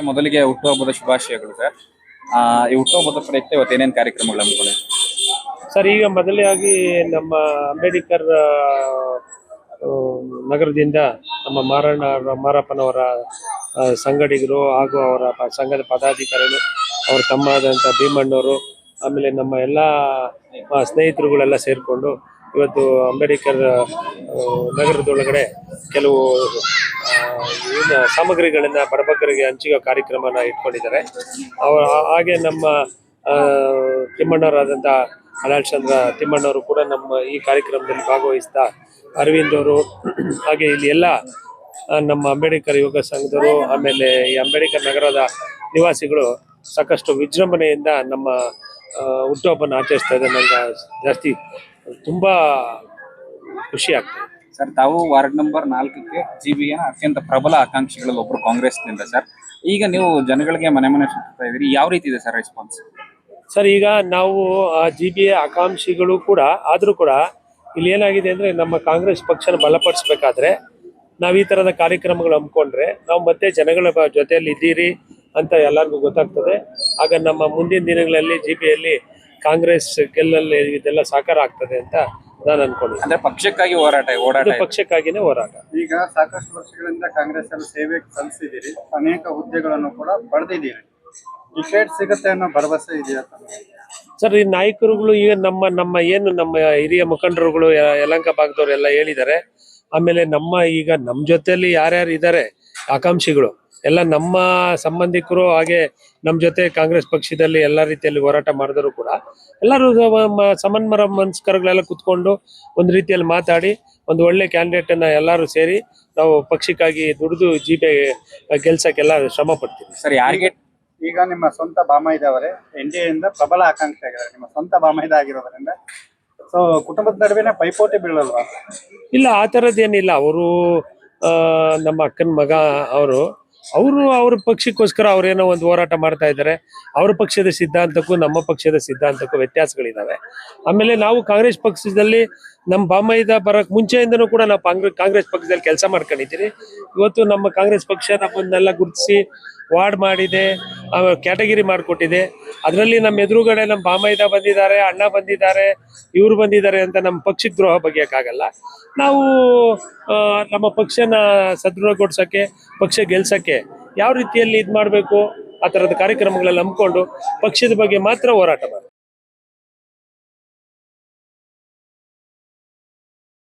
ಮೊದಲಿಗೆ ಹುಟ್ಟುಹಬ್ಬದ ಶುಭಾಶಯಗಳು ಸರ್. ಈ ಹುಟ್ಟುಹಬ್ಬದ ಪ್ರಯುಕ್ತ ಇವತ್ತು ಏನೇನು ಕಾರ್ಯಕ್ರಮಗಳು ಹಮ್ಮಿಕೊಳ್ಳಿ ಸರ್? ಈಗ ಮೊದಲಾಗಿ ನಮ್ಮ ಅಂಬೇಡ್ಕರ್ ನಗರದಿಂದ ನಮ್ಮ ಮಾರಪ್ಪನವರ ಸಂಗಡಿಗರು ಹಾಗೂ ಅವರ ಸಂಘದ ಪದಾಧಿಕಾರಿಗಳು, ಅವರ ತಮ್ಮದಂಥ ಭೀಮಣ್ಣವರು, ಆಮೇಲೆ ನಮ್ಮ ಎಲ್ಲ ಸ್ನೇಹಿತರುಗಳೆಲ್ಲ ಸೇರಿಕೊಂಡು ಇವತ್ತು ಅಂಬೇಡ್ಕರ್ ನಗರದೊಳಗಡೆ ಕೆಲವು ಸಾಮಗ್ರಿಗಳನ್ನು ಬಡಬಗ್ಗರಿಗೆ ಹಂಚಿಕೋ ಕಾರ್ಯಕ್ರಮನ ಇಟ್ಕೊಂಡಿದ್ದಾರೆ. ಹಾಗೆ ನಮ್ಮ ತಿಮ್ಮಣ್ಣವರಾದಂಥ ಹಲಾಲ್ ಚಂದ್ರ ತಿಮ್ಮಣ್ಣವರು ಕೂಡ ನಮ್ಮ ಈ ಕಾರ್ಯಕ್ರಮದಲ್ಲಿ ಭಾಗವಹಿಸ್ತಾ, ಅರವಿಂದ್ ಅವರು, ಹಾಗೆ ಇಲ್ಲಿ ಎಲ್ಲ ನಮ್ಮ ಅಂಬೇಡ್ಕರ್ ಯುವಕ ಸಂಘದವರು, ಆಮೇಲೆ ಈ ಅಂಬೇಡ್ಕರ್ ನಗರದ ನಿವಾಸಿಗಳು ಸಾಕಷ್ಟು ವಿಜೃಂಭಣೆಯಿಂದ ನಮ್ಮ ಹುಟ್ಟುಹಬ್ಬನ ಆಚರಿಸ್ತಾ ಇದ್ದಾರೆ. ನಂಗೆ ಜಾಸ್ತಿ ತುಂಬ ಖುಷಿ ಆಗ್ತದೆ ಸರ್. ತಾವು ವಾರ್ಡ್ ನಂಬರ್ 4ಕ್ಕೆ ಜಿಬಿಯ ಅತ್ಯಂತ ಪ್ರಬಲ ಆಕಾಂಕ್ಷಿಗಳಲ್ಲಿ ಒಬ್ಬರು ಕಾಂಗ್ರೆಸ್ನಿಂದ ಸರ್. ಈಗ ನೀವು ಜನಗಳಿಗೆ ಮನೆ ಮನೆ ಸುತ್ತಾ ಇದ್ದೀರಿ, ಯಾವ ರೀತಿ ಇದೆ ಸರ್ ರೆಸ್ಪಾನ್ಸ್? ಸರ್, ಈಗ ನಾವು ಜಿಬಿಯ ಆಕಾಂಕ್ಷಿಗಳು ಕೂಡ ಆದರೂ ಕೂಡ ಇಲ್ಲಿ ಏನಾಗಿದೆ ಅಂದರೆ, ನಮ್ಮ ಕಾಂಗ್ರೆಸ್ ಪಕ್ಷನ ಬಲಪಡಿಸ್ಬೇಕಾದ್ರೆ ನಾವು ಈ ಥರದ ಕಾರ್ಯಕ್ರಮಗಳು ಹಮ್ಮಿಕೊಂಡ್ರೆ ನಾವು ಮತ್ತೆ ಜನಗಳ ಜೊತೆಯಲ್ಲಿ ಇದ್ದೀರಿ ಅಂತ ಎಲ್ಲರಿಗೂ ಗೊತ್ತಾಗ್ತದೆ. ಆಗ ನಮ್ಮ ಮುಂದಿನ ದಿನಗಳಲ್ಲಿ ಜಿಬಿಯಲ್ಲಿ ಕಾಂಗ್ರೆಸ್ ಗೆಲ್ಲಲ್ಲಿ ಇದೆಲ್ಲ ಸಾಕಾರ ಆಗ್ತದೆ ಅಂತ ನಾನು ಅನ್ಕೊಂಡಿದ್ದೆ. ಅಂದ್ರೆ ಪಕ್ಷಕ್ಕಾಗಿ ಓಡಾಟ ಪಕ್ಷಕ್ಕಾಗಿನೇ ಹೋರಾಟ. ಈಗ ಸಾಕಷ್ಟು ವರ್ಷಗಳಿಂದ ಕಾಂಗ್ರೆಸ್ ಅಲ್ಲಿ ಸೇವೆ ಸಲ್ಲಿಸಿದ್ದೀರಿ, ಅನೇಕ ಹುದ್ದೆಗಳನ್ನು ಕೂಡ ಪಡೆದಿದ್ದೀರಿ. ಟಿಕೆಟ್ ಸಿಗುತ್ತೆ ಅನ್ನೋ ಭರವಸೆ ಇದೆಯಾ ಸರ್? ಈ ನಾಯಕರುಗಳು ಈಗ ನಮ್ಮ ಏನು ನಮ್ಮ ಹಿರಿಯ ಮುಖಂಡರುಗಳು ಯಲಹಂಕ ಭಾಗದವ್ರು ಎಲ್ಲ ಹೇಳಿದ್ದಾರೆ. ಆಮೇಲೆ ಈಗ ನಮ್ಮ ಜೊತೆಯಲ್ಲಿ ಯಾರ್ಯಾರು ಇದ್ದಾರೆ ಆಕಾಂಕ್ಷಿಗಳು ಎಲ್ಲ ನಮ್ಮ ಸಂಬಂಧಿಕರು, ಹಾಗೆ ನಮ್ಮ ಜೊತೆ ಕಾಂಗ್ರೆಸ್ ಪಕ್ಷದಲ್ಲಿ ಎಲ್ಲ ರೀತಿಯಲ್ಲಿ ಹೋರಾಟ ಮಾಡಿದ್ರು ಕೂಡ ಎಲ್ಲರೂ ಮನಸ್ಕರಗಳೆಲ್ಲ ಕುತ್ಕೊಂಡು ಒಂದು ರೀತಿಯಲ್ಲಿ ಮಾತಾಡಿ ಒಂದು ಒಳ್ಳೆ ಕ್ಯಾಂಡಿಡೇಟನ್ನು ಎಲ್ಲರೂ ಸೇರಿ ನಾವು ಪಕ್ಷಕ್ಕಾಗಿ ದುಡಿದು ಜಿಬೆ ಗೆಲ್ಸಕ್ಕೆಲ್ಲ ಶ್ರಮ ಪಡ್ತೀವಿ ಸರ್. ಯಾರಿಗೆ ಈಗ ನಿಮ್ಮ ಸ್ವಂತ ಬಾಮೈದವರೇ NDA ಇಂದ ಪ್ರಬಲ ಆಕಾಂಕ್ಷಿ ಆಗಿದ್ದಾರೆ, ನಿಮ್ಮ ಸ್ವಂತ ಬಾಮೈದ ಆಗಿರೋದ್ರಿಂದ ಸೊ ಕುಟುಂಬದ ನಡುವೆನೇ ಪೈಪೋಟಿ ಬೀಳಲ್ವಾ? ಇಲ್ಲ, ಆ ಥರದ್ದೇನಿಲ್ಲ. ಅವರು ನಮ್ಮ ಅಕ್ಕನ ಮಗ, ಅವರು ಅವ್ರ ಪಕ್ಷಕ್ಕೋಸ್ಕರ ಅವ್ರೇನೋ ಒಂದು ಹೋರಾಟ ಮಾಡ್ತಾ ಇದ್ದಾರೆ. ಅವ್ರ ಪಕ್ಷದ ಸಿದ್ಧಾಂತಕ್ಕೂ ನಮ್ಮ ಪಕ್ಷದ ಸಿದ್ಧಾಂತಕ್ಕೂ ವ್ಯತ್ಯಾಸಗಳಿದ್ದಾವೆ. ಆಮೇಲೆ ನಾವು ಕಾಂಗ್ರೆಸ್ ಪಕ್ಷದಲ್ಲಿ ನಮ್ಮ ಬಾಮೈದ ಬರೋಕ್ಕೆ ಮುಂಚೆಯಿಂದನೂ ಕೂಡ ನಾವು ಕಾಂಗ್ರೆಸ್ ಪಕ್ಷದಲ್ಲಿ ಕೆಲಸ ಮಾಡ್ಕೊಂಡಿದ್ದೀರಿ. ಇವತ್ತು ನಮ್ಮ ಕಾಂಗ್ರೆಸ್ ಪಕ್ಷ ನಮ್ಮನ್ನೆಲ್ಲ ಗುರುತಿಸಿ ವಾರ್ಡ್ ಮಾಡಿದೆ, ಕ್ಯಾಟಗಿರಿ ಮಾಡಿಕೊಟ್ಟಿದೆ. ಅದರಲ್ಲಿ ನಮ್ಮ ಎದುರುಗಡೆ ನಮ್ಮ ಬಾಮೈದ ಬಂದಿದ್ದಾರೆ, ಅಣ್ಣ ಬಂದಿದ್ದಾರೆ, ಇವರು ಬಂದಿದ್ದಾರೆ ಅಂತ ನಮ್ಮ ಪಕ್ಷಕ್ಕೆ ದ್ರೋಹ ಬಗೆಯೋಕ್ಕಾಗಲ್ಲ. ನಾವು ನಮ್ಮ ಪಕ್ಷನ ಸದೃಢಗೊಳಿಸೋಕ್ಕೆ, ಪಕ್ಷ ಗೆಲ್ಸೋಕ್ಕೆ ಯಾವ ರೀತಿಯಲ್ಲಿ ಇದು ಮಾಡಬೇಕು ಆ ಥರದ ಕಾರ್ಯಕ್ರಮಗಳಲ್ಲಿ ಹಮ್ಮಿಕೊಂಡು ಪಕ್ಷದ ಬಗ್ಗೆ ಮಾತ್ರ ಹೋರಾಟ ಮಾಡ್ತೀವಿ.